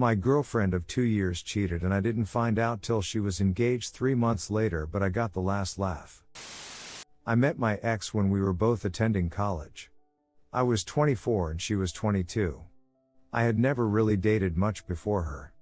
My girlfriend of 2 years cheated and I didn't find out till she was engaged 3 months later, but I got the last laugh. I met my ex when we were both attending college. I was 24 and she was 22. I had never really dated much before her.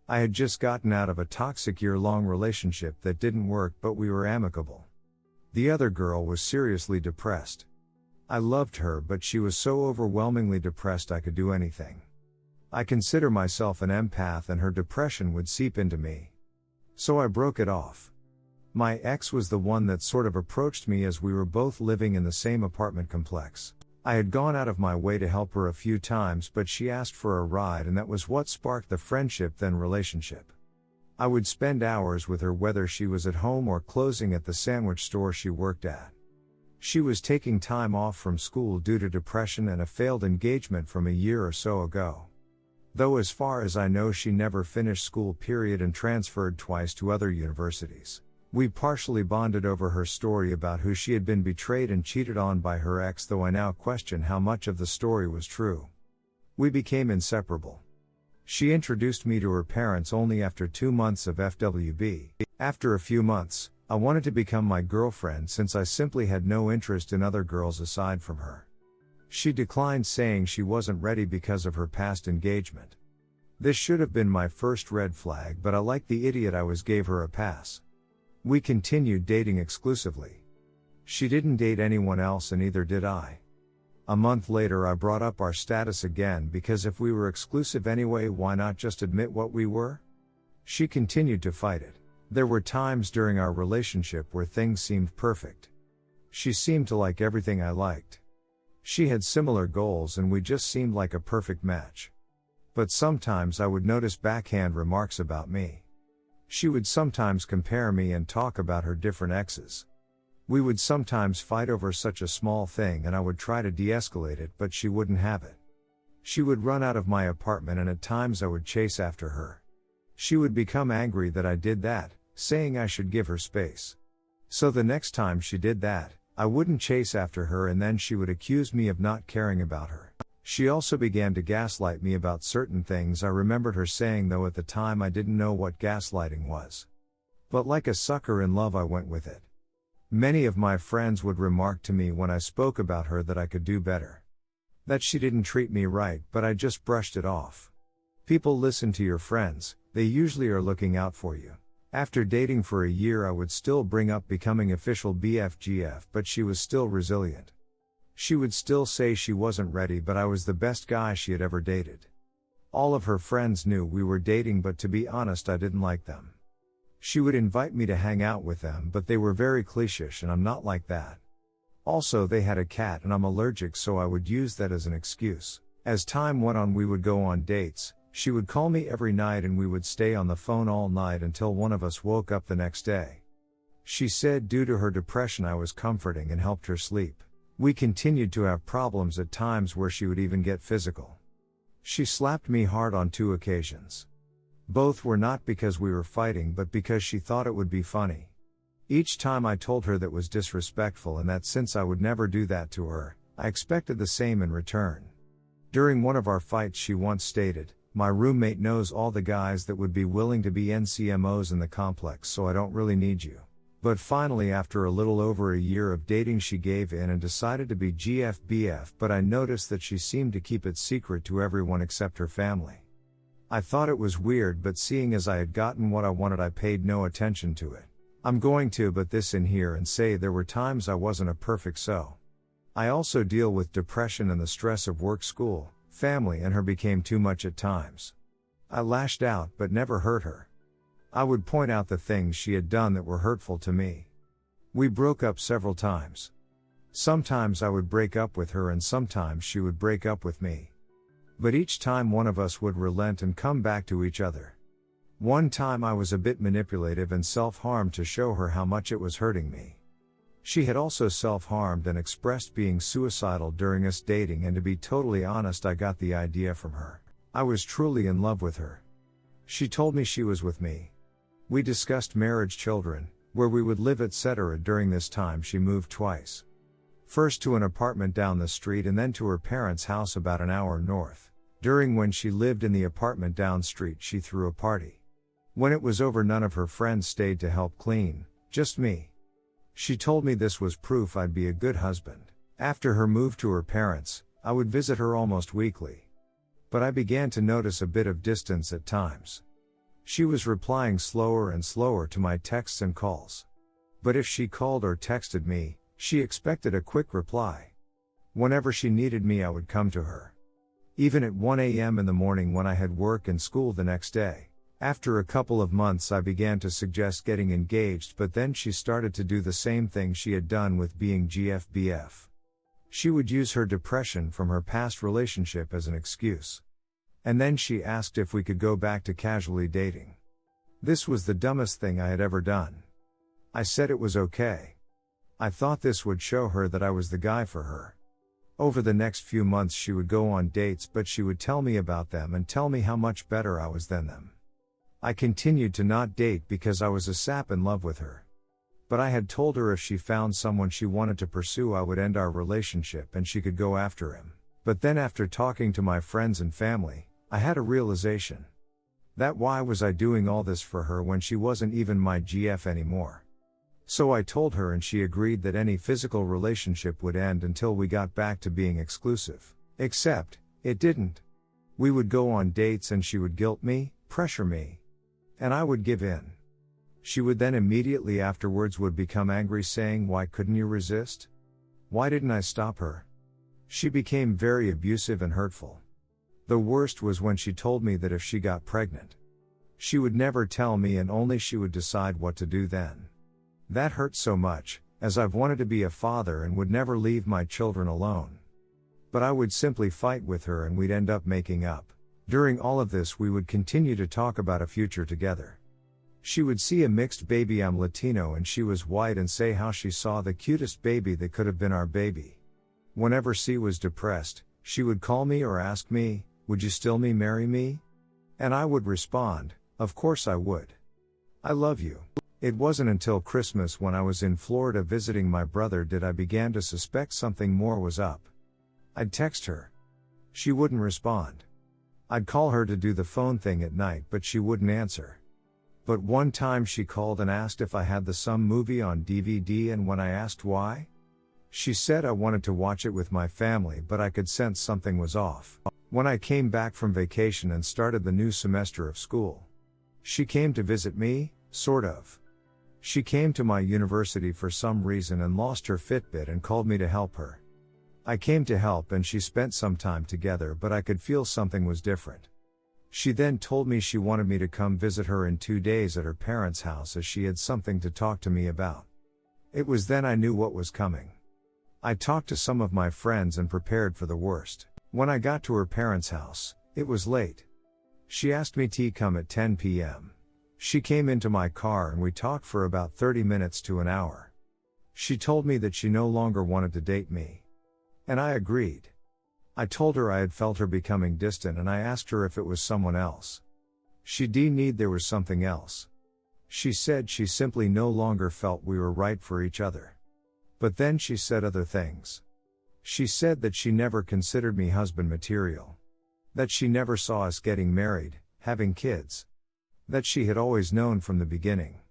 I had just gotten out of a toxic year-long relationship that didn't work, but we were amicable. The other girl was seriously depressed. I loved her, but she was so overwhelmingly depressed I could do anything. I consider myself an empath and her depression would seep into me. So I broke it off. My ex was the one that sort of approached me as we were both living in the same apartment complex. I had gone out of my way to help her a few times, but she asked for a ride, and that was what sparked the friendship then relationship. I would spend hours with her whether she was at home or closing at the sandwich store she worked at. She was taking time off from school due to depression and a failed engagement from a year or so ago. Though as far as I know she never finished school and transferred twice to other universities. We partially bonded over her story about who she had been betrayed and cheated on by her ex, though I now question how much of the story was true. We became inseparable. She introduced me to her parents only after 2 months of FWB. After a few months, I wanted to become my girlfriend since I simply had no interest in other girls aside from her. She declined, saying she wasn't ready because of her past engagement. This should have been my first red flag, but I, like the idiot I was, gave her a pass. We continued dating exclusively. She didn't date anyone else and neither did I. A month later I brought up our status again because if we were exclusive anyway, why not just admit what we were? She continued to fight it. There were times during our relationship where things seemed perfect. She seemed to like everything I liked. She had similar goals and we just seemed like a perfect match. But sometimes I would notice backhand remarks about me. She would sometimes compare me and talk about her different exes. We would sometimes fight over such a small thing and I would try to de-escalate it, but she wouldn't have it. She would run out of my apartment and at times I would chase after her. She would become angry that I did that, saying I should give her space. So the next time she did that, I wouldn't chase after her and then she would accuse me of not caring about her. She also began to gaslight me about certain things I remembered her saying, though at the time I didn't know what gaslighting was. But like a sucker in love I went with it. Many of my friends would remark to me when I spoke about her that I could do better. That she didn't treat me right, but I just brushed it off. People listen to your friends, they usually are looking out for you. After dating for a year I would still bring up becoming official BFGF, but she was still resilient. She would still say she wasn't ready, but I was the best guy she had ever dated. All of her friends knew we were dating, but to be honest I didn't like them. She would invite me to hang out with them, but they were very cliché and I'm not like that. Also they had a cat and I'm allergic, so I would use that as an excuse. As time went on we would go on dates, she would call me every night and we would stay on the phone all night until one of us woke up the next day. She said due to her depression I was comforting and helped her sleep. We continued to have problems at times where she would even get physical. She slapped me hard on 2 occasions. Both were not because we were fighting but because she thought it would be funny. Each time I told her that was disrespectful and that since I would never do that to her, I expected the same in return. During one of our fights she once stated, "My roommate knows all the guys that would be willing to be NCMOs in the complex, so I don't really need you." But finally after a little over a year of dating she gave in and decided to be GFBF, but I noticed that she seemed to keep it secret to everyone except her family. I thought it was weird, but seeing as I had gotten what I wanted I paid no attention to it. I'm going to put this in here and say there were times I wasn't a perfect so. I also deal with depression and the stress of work, school, family, and her became too much at times. I lashed out but never hurt her. I would point out the things she had done that were hurtful to me. We broke up several times. Sometimes I would break up with her and sometimes she would break up with me. But each time one of us would relent and come back to each other. One time I was a bit manipulative and self-harmed to show her how much it was hurting me. She had also self-harmed and expressed being suicidal during us dating, and to be totally honest I got the idea from her. I was truly in love with her. She told me she was with me. We discussed marriage, children, where we would live, etc. During this time she moved twice. First to an apartment down the street and then to her parents' house about an hour north. During when she lived in the apartment down street, she threw a party. When it was over, none of her friends stayed to help clean, just me. She told me this was proof I'd be a good husband. After her move to her parents, I would visit her almost weekly. But I began to notice a bit of distance at times. She was replying slower and slower to my texts and calls. But if she called or texted me, she expected a quick reply. Whenever she needed me, I would come to her. Even at 1 a.m. in the morning when I had work and school the next day. After a couple of months, I began to suggest getting engaged, but then she started to do the same thing she had done with being GFBF. She would use her depression from her past relationship as an excuse. And then she asked if we could go back to casually dating. This was the dumbest thing I had ever done. I said it was okay. I thought this would show her that I was the guy for her. Over the next few months she would go on dates, but she would tell me about them and tell me how much better I was than them. I continued to not date because I was a sap in love with her. But I had told her if she found someone she wanted to pursue, I would end our relationship and she could go after him. But then after talking to my friends and family, I had a realization. That why was I doing all this for her when she wasn't even my GF anymore? So I told her and she agreed that any physical relationship would end until we got back to being exclusive. Except, it didn't. We would go on dates and she would guilt me, pressure me. And I would give in. She would then immediately afterwards would become angry, saying, "Why couldn't you resist? Why didn't I stop her?" She became very abusive and hurtful. The worst was when she told me that if she got pregnant, she would never tell me and only she would decide what to do then. That hurt so much, as I've wanted to be a father and would never leave my children alone. But I would simply fight with her and we'd end up making up. During all of this we would continue to talk about a future together. She would see a mixed baby, I'm Latino and she was white, and say how she saw the cutest baby that could have been our baby. Whenever she was depressed, she would call me or ask me, "Would you still marry me?" And I would respond, "Of course I would. I love you." It wasn't until Christmas when I was in Florida visiting my brother did I began to suspect something more was up. I'd text her. She wouldn't respond. I'd call her to do the phone thing at night, but she wouldn't answer. But one time she called and asked if I had the Some movie on DVD, and when I asked why, she said I wanted to watch it with my family, but I could sense something was off. When I came back from vacation and started the new semester of school, she came to visit me, sort of. She came to my university for some reason and lost her Fitbit and called me to help her. I came to help and she spent some time together, but I could feel something was different. She then told me she wanted me to come visit her in 2 days at her parents' house as she had something to talk to me about. It was then I knew what was coming. I talked to some of my friends and prepared for the worst. When I got to her parents' house, it was late. She asked me to come at 10 p.m. She came into my car and we talked for about 30 minutes to an hour. She told me that she no longer wanted to date me. And I agreed. I told her I had felt her becoming distant and I asked her if it was someone else. She denied there was something else. She said she simply no longer felt we were right for each other. But then she said other things. She said that she never considered me husband material. That she never saw us getting married, having kids. That she had always known from the beginning.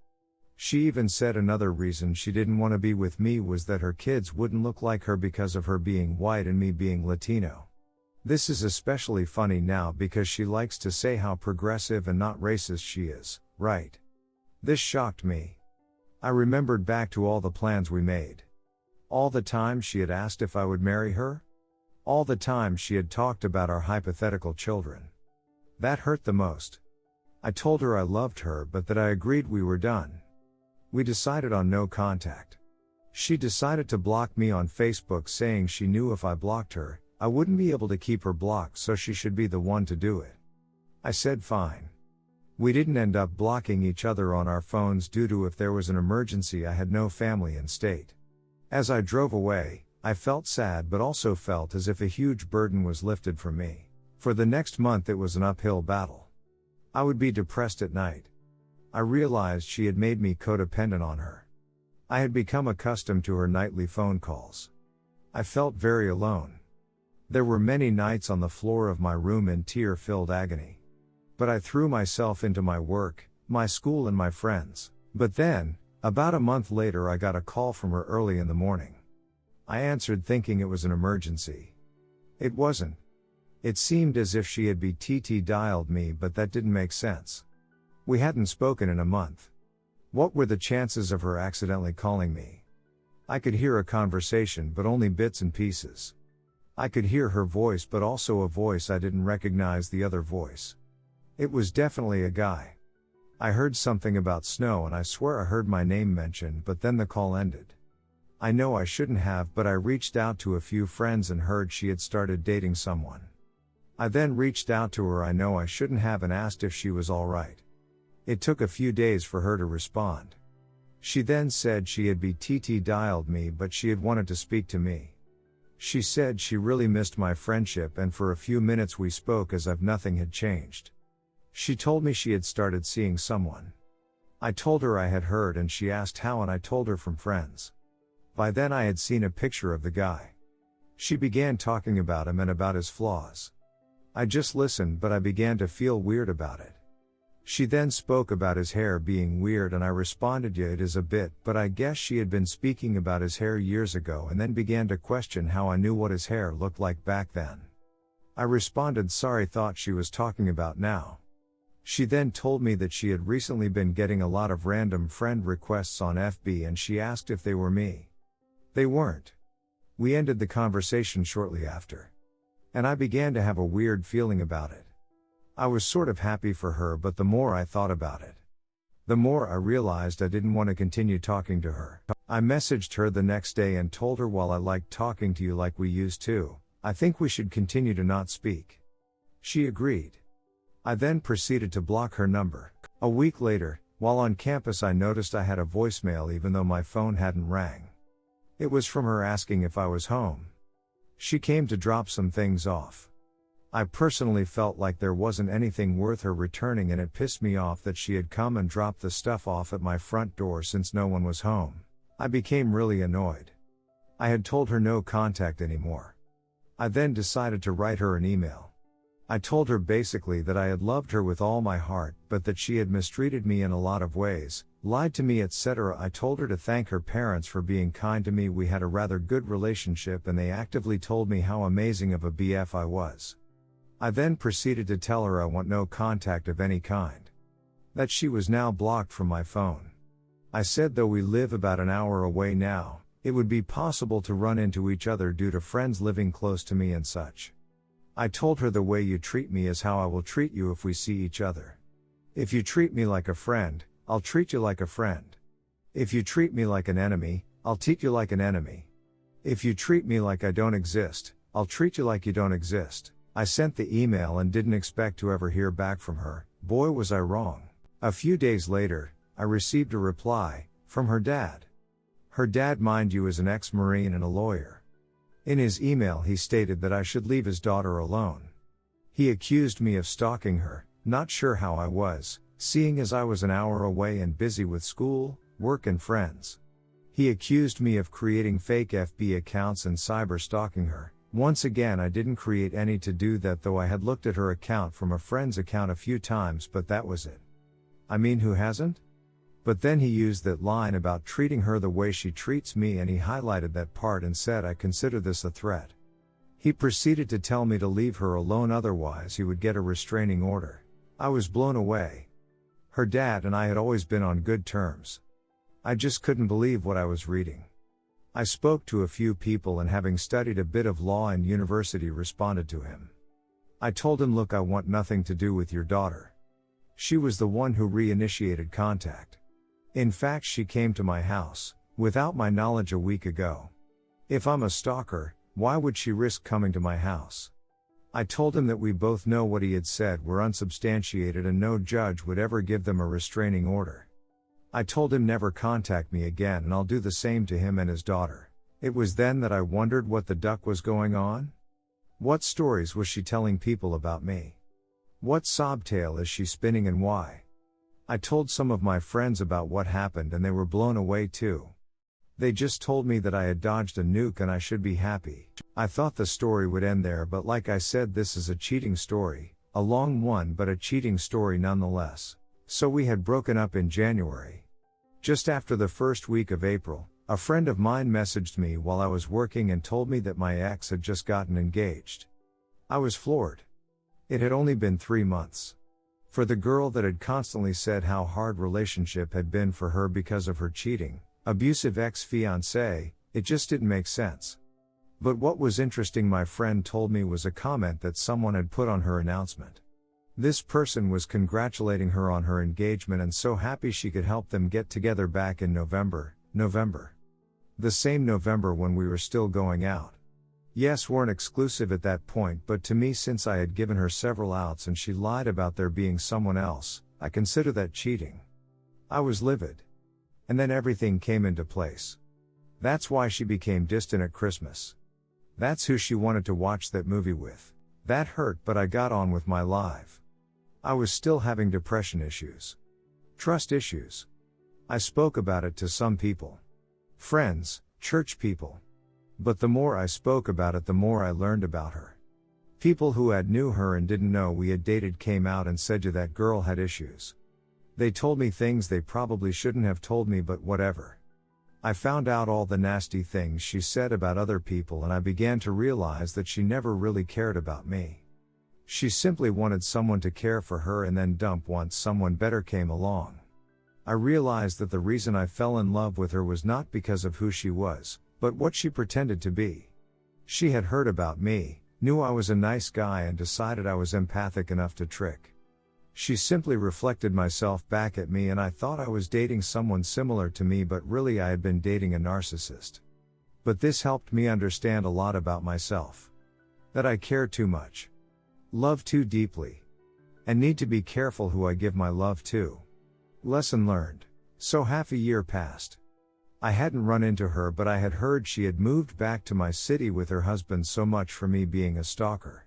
She even said another reason she didn't want to be with me was that her kids wouldn't look like her because of her being white and me being Latino. This is especially funny now because she likes to say how progressive and not racist she is, right? This shocked me. I remembered back to all the plans we made. All the time she had asked if I would marry her. All the time she had talked about our hypothetical children. That hurt the most. I told her I loved her but that I agreed we were done. We decided on no contact. She decided to block me on Facebook, saying she knew if I blocked her, I wouldn't be able to keep her blocked, so she should be the one to do it. I said fine. We didn't end up blocking each other on our phones due to if there was an emergency I had no family in state. As I drove away, I felt sad but also felt as if a huge burden was lifted from me. For the next month it was an uphill battle. I would be depressed at night. I realized she had made me codependent on her. I had become accustomed to her nightly phone calls. I felt very alone. There were many nights on the floor of my room in tear-filled agony. But I threw myself into my work, my school and my friends. But then, about a month later I got a call from her early in the morning. I answered thinking it was an emergency. It wasn't. It seemed as if she had BTT dialed me, but that didn't make sense. We hadn't spoken in a month. What were the chances of her accidentally calling me? I could hear a conversation but only bits and pieces. I could hear her voice but also a voice I didn't recognize the other voice. It was definitely a guy. I heard something about snow and I swear I heard my name mentioned, but then the call ended. I know I shouldn't have, but I reached out to a few friends and heard she had started dating someone. I then reached out to her, I know I shouldn't have, and asked if she was alright. It took a few days for her to respond. She then said she had BTT dialed me but she had wanted to speak to me. She said she really missed my friendship and for a few minutes we spoke as if nothing had changed. She told me she had started seeing someone. I told her I had heard and she asked how and I told her from friends. By then I had seen a picture of the guy. She began talking about him and about his flaws. I just listened but I began to feel weird about it. She then spoke about his hair being weird and I responded, yeah, it is a bit, but I guess she had been speaking about his hair years ago and then began to question how I knew what his hair looked like back then. I responded, sorry, thought she was talking about now. She then told me that she had recently been getting a lot of random friend requests on FB and she asked if they were me. They weren't. We ended the conversation shortly after. And I began to have a weird feeling about it. I was sort of happy for her, but the more I thought about it, the more I realized I didn't want to continue talking to her. I messaged her the next day and told her, while I liked talking to you like we used to, I think we should continue to not speak. She agreed. I then proceeded to block her number. A week later, while on campus, I noticed I had a voicemail even though my phone hadn't rang. It was from her asking if I was home. She came to drop some things off. I personally felt like there wasn't anything worth her returning and it pissed me off that she had come and dropped the stuff off at my front door since no one was home. I became really annoyed. I had told her no contact anymore. I then decided to write her an email. I told her basically that I had loved her with all my heart, but that she had mistreated me in a lot of ways, lied to me, etc. I told her to thank her parents for being kind to me. We had a rather good relationship and they actively told me how amazing of a BF I was. I then proceeded to tell her I want no contact of any kind. That she was now blocked from my phone. I said though we live about an hour away now, it would be possible to run into each other due to friends living close to me and such. I told her the way you treat me is how I will treat you if we see each other. If you treat me like a friend, I'll treat you like a friend. If you treat me like an enemy, I'll treat you like an enemy. If you treat me like I don't exist, I'll treat you like you don't exist. I sent the email and didn't expect to ever hear back from her. Boy, was I wrong. A few days later, I received a reply from her dad. Her dad, mind you, is an ex-Marine and a lawyer. In his email he stated that I should leave his daughter alone. He accused me of stalking her, not sure how I was, seeing as I was an hour away and busy with school, work and friends. He accused me of creating fake FB accounts and cyber stalking her. Once again, I didn't create any to do that, though I had looked at her account from a friend's account a few times, but that was it. I mean, who hasn't? But then he used that line about treating her the way she treats me and he highlighted that part and said I consider this a threat. He proceeded to tell me to leave her alone, otherwise he would get a restraining order. I was blown away. Her dad and I had always been on good terms. I just couldn't believe what I was reading. I spoke to a few people and, having studied a bit of law in university, responded to him. I told him, look, I want nothing to do with your daughter. She was the one who reinitiated contact. In fact, she came to my house, without my knowledge, a week ago. If I'm a stalker, why would she risk coming to my house? I told him that we both know what he had said were unsubstantiated and no judge would ever give them a restraining order. I told him never contact me again and I'll do the same to him and his daughter. It was then that I wondered what the duck was going on. What stories was she telling people about me? What sob tale is she spinning and why? I told some of my friends about what happened and they were blown away too. They just told me that I had dodged a nuke and I should be happy. I thought the story would end there, but like I said, this is a cheating story, a long one but a cheating story nonetheless. So we had broken up in January. Just after the first week of April, a friend of mine messaged me while I was working and told me that my ex had just gotten engaged. I was floored. It had only been 3 months. For the girl that had constantly said how hard relationship had been for her because of her cheating, abusive ex-fiancé, it just didn't make sense. But what was interesting, my friend told me, was a comment that someone had put on her announcement. This person was congratulating her on her engagement and so happy she could help them get together back in November. The same November when we were still going out. Yes, weren't exclusive at that point, but to me, since I had given her several outs and she lied about there being someone else, I consider that cheating. I was livid. And then everything came into place. That's why she became distant at Christmas. That's who she wanted to watch that movie with. That hurt, but I got on with my life. I was still having depression issues. Trust issues. I spoke about it to some people. Friends, church people. But the more I spoke about it, the more I learned about her. People who had knew her and didn't know we had dated came out and said that girl had issues. They told me things they probably shouldn't have told me, but whatever. I found out all the nasty things she said about other people and I began to realize that she never really cared about me. She simply wanted someone to care for her and then dump once someone better came along. I realized that the reason I fell in love with her was not because of who she was, but what she pretended to be. She had heard about me, knew I was a nice guy and decided I was empathic enough to trick. She simply reflected myself back at me and I thought I was dating someone similar to me, but really I had been dating a narcissist. But this helped me understand a lot about myself. That I care too much. Love too deeply. And need to be careful who I give my love to. Lesson learned. So half a year passed. I hadn't run into her, but I had heard she had moved back to my city with her husband, so much for me being a stalker.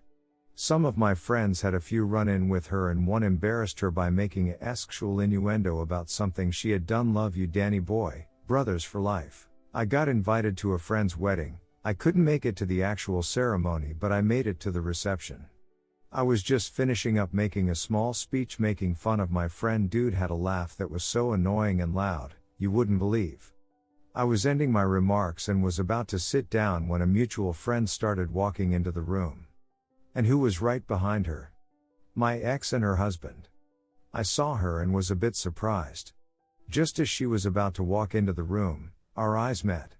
Some of my friends had a few run-in with her and one embarrassed her by making a sexual innuendo about something she had done. Love you, Danny boy, brothers for life. I got invited to a friend's wedding. I couldn't make it to the actual ceremony, but I made it to the reception. I was just finishing up making a small speech making fun of my friend. Dude had a laugh that was so annoying and loud, you wouldn't believe. I was ending my remarks and was about to sit down when a mutual friend started walking into the room. And who was right behind her? My ex and her husband. I saw her and was a bit surprised. Just as she was about to walk into the room, our eyes met.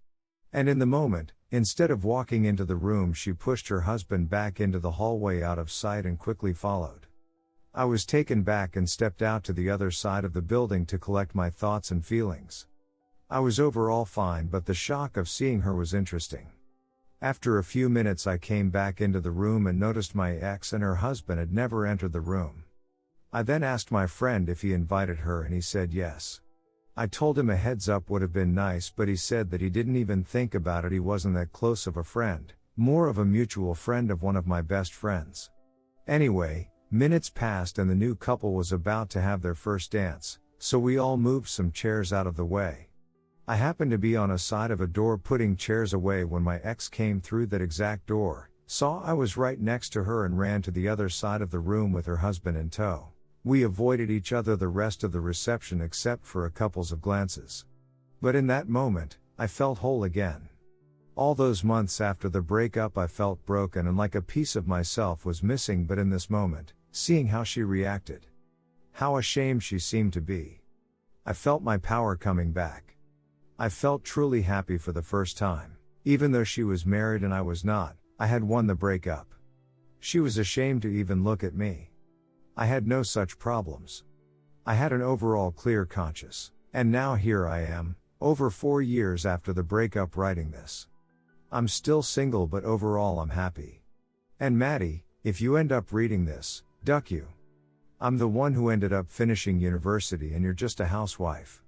And in the moment, instead of walking into the room, she pushed her husband back into the hallway out of sight and quickly followed. I was taken back and stepped out to the other side of the building to collect my thoughts and feelings. I was overall fine, but the shock of seeing her was interesting. After a few minutes I came back into the room and noticed my ex and her husband had never entered the room. I then asked my friend if he invited her and he said yes. I told him a heads up would have been nice, but he said that he didn't even think about it. He wasn't that close of a friend, more of a mutual friend of one of my best friends. Anyway, minutes passed and the new couple was about to have their first dance, so we all moved some chairs out of the way. I happened to be on a side of a door putting chairs away when my ex came through that exact door, saw I was right next to her and ran to the other side of the room with her husband in tow. We avoided each other the rest of the reception except for a couple of glances. But in that moment, I felt whole again. All those months after the breakup I felt broken and like a piece of myself was missing, but in this moment, seeing how she reacted, how ashamed she seemed to be, I felt my power coming back. I felt truly happy for the first time. Even though she was married and I was not, I had won the breakup. She was ashamed to even look at me. I had no such problems. I had an overall clear conscience. And now here I am, over 4 years after the breakup, writing this. I'm still single, but overall I'm happy. And Maddie, if you end up reading this, duck you. I'm the one who ended up finishing university and you're just a housewife.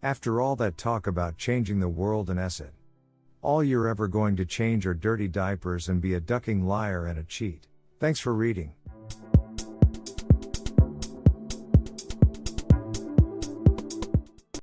After all that talk about changing the world and it, all you're ever going to change are dirty diapers and be a ducking liar and a cheat. Thanks for reading.